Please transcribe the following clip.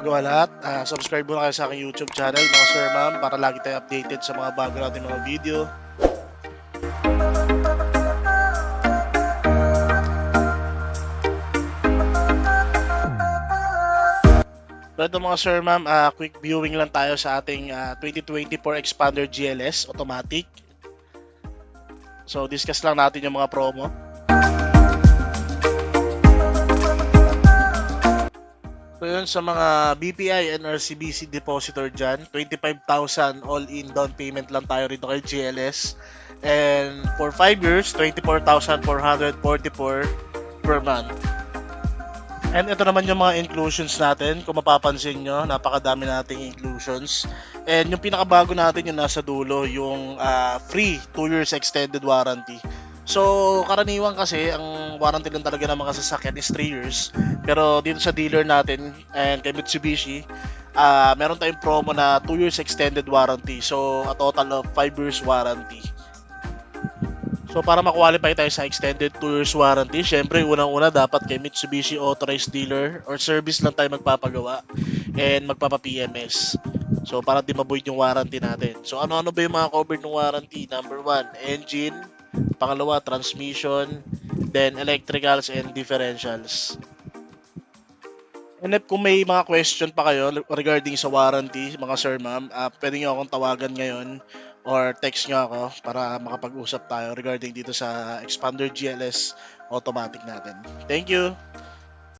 bago ang lahat, subscribe muna kayo sa aking YouTube channel mga sir ma'am para lagi tayo updated sa mga bago natin mga video. So ito mga sir ma'am, quick viewing lang tayo sa ating 2024 Expander GLS automatic. So discuss lang natin yung mga promo. So yun sa mga BPI and RCBC depositor dyan, 25,000 all-in down payment lang tayo rito kay GLS. And for 5 years, 24,444 per month. And ito naman yung mga inclusions natin. Kung mapapansin nyo, napakadami nating inclusions. And yung pinakabago natin yung nasa dulo, yung free 2 years extended warranty. So, karaniwan kasi, ang warranty lang talaga ng mga sasakyan is 3 years. Pero dito sa dealer natin, and kay Mitsubishi, meron tayong promo na 2 years extended warranty. So, a total of 5 years warranty. So, para ma-qualify tayo sa extended 2 years warranty, syempre, unang-una, dapat kay Mitsubishi authorized dealer or service lang tayo magpapagawa and magpapa-PMS. So, para di ma-void yung warranty natin. So, ano-ano ba yung mga covered ng warranty? Number 1, engine. Pangalawa, transmission, then electricals and differentials. And if kung may mga question pa kayo regarding sa warranty, mga sir ma'am, pwede nyo akong tawagan ngayon or text nyo ako para makapag-usap tayo regarding dito sa Expander GLS automatic natin. Thank you!